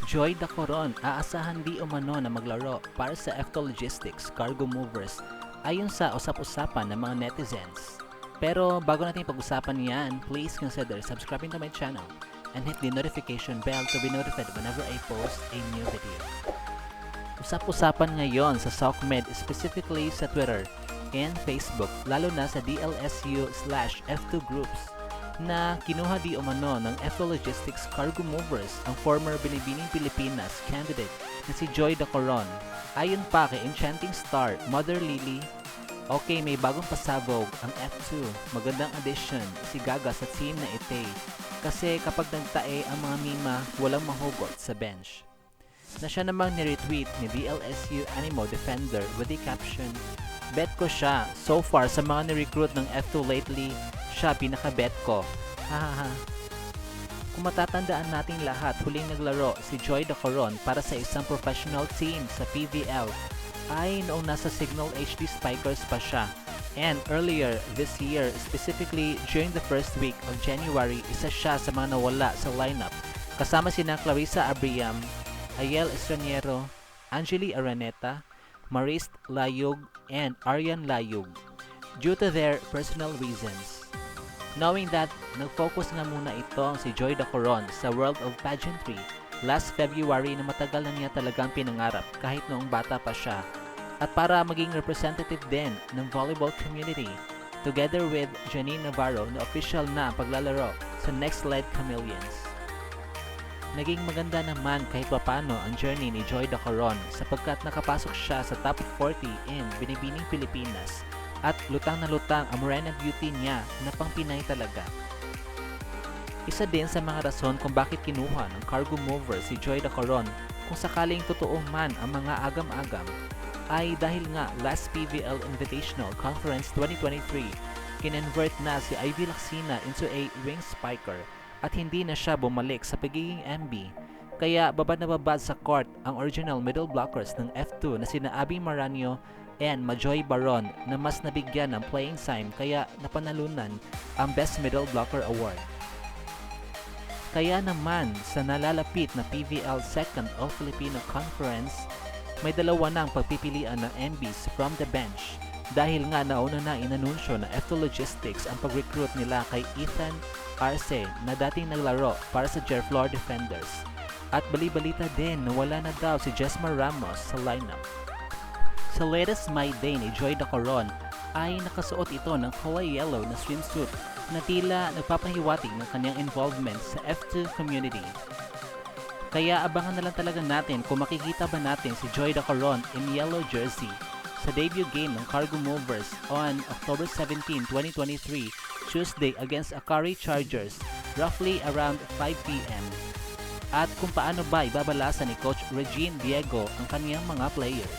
Joy Dacoron, aasahan di umano na maglaro para sa Efto Logistics Cargo Movers ayon sa usap-usapan ng mga netizens. Pero bago natin pag-usapan yan, please consider subscribing to my channel and hit the notification bell to be notified whenever I post a new video. Usap-usapan ngayon sa SOCMED, specifically sa Twitter and Facebook, lalo na sa DLSU/F2 groups, na kinuha di umano ng Efto Logistics Cargo Movers ang former Binibining Pilipinas candidate na si Joy Dacoron. Ayon pa kay Enchanting Star, Mother Lily, okay, may bagong pasabog ang F2. Magandang addition si Gagas at team na ite. Kasi kapag nagtae ang mga mima, walang mahugot sa bench. Na siya namang ni-retweet ni DLSU Animo Defender with the caption, "Bet ko siya. So far sa mga ni-recruit ng F2 lately, siya pinaka-bet ko. Hahaha." Kung matatandaan nating lahat, huling naglaro si Joy Dacoron para sa isang professional team sa PVL ay noong nasa Signal HD Spikers pa siya. And earlier this year, specifically during the first week of January, isa siya sa mga nawala sa lineup kasama sina Clarissa Abriam, Ayel Estraniero, Angeli Araneta, Marist Layug, and Aryan Layug due to their personal reasons. Knowing that nag-focus nga muna ito si Joy Dacoron sa world of pageantry last February na matagal na niya talagang pinangarap kahit noong bata pa siya, at para maging representative din ng volleyball community together with Janine Navarro na official na paglalaro sa Next Led Chameleons. Naging maganda naman kahit papano ang journey ni Joy Dacoron sapagkat nakapasok siya sa top 40 in Binibining Pilipinas at lutang na lutang ang Morena Beauty niya na pang Pinay talaga. Isa din sa mga rason kung bakit kinuha ng Cargo Mover si Joy Dacoron kung sakaling totoo man ang mga agam-agam ay dahil nga last PVL Invitational Conference 2023, kinonvert na si Ivy Lacsina into a wing spiker at hindi na siya bumalik sa pagiging MB. Kaya babad na babad sa court ang original middle blockers ng F2 na sina Abby Maranio and Majoy Baron na mas nabigyan ng playing time kaya napanalunan ang Best Middle Blocker Award. Kaya naman sa nalalapit na PVL Second All-Filipino Conference, may dalawa na ang pagpipilian ng MBs from the bench dahil nga nauna na inanunsyo na Efto Logistics ang pag-recruit nila kay Ethan Arce na dating naglaro para sa Jerflor Defenders. At bali-balita din na wala na daw si Jesmar Ramos sa lineup. Sa latest My Day ni Joy Dacoron ay nakasuot ito ng kulay yellow na swimsuit na tila nagpapahiwatig ng kanyang involvement sa F2 community. Kaya abangan na lang talaga natin kung makikita ba natin si Joy Dacoron in yellow jersey sa debut game ng Cargo Movers on October 17, 2023, Tuesday against Akari Chargers, roughly around 5 p.m. At kung paano ba ibabalasan ni Coach Regine Diego ang kaniyang mga players.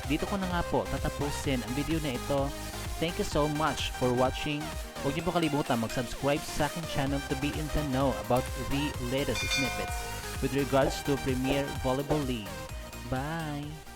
Dito ko na nga po tatapusin ang video na ito. Thank you so much for watching. Huwag niyo po kalimutan mag-subscribe sa aking channel to be in the know about the latest snippets with regards to Premier Volleyball League. Bye!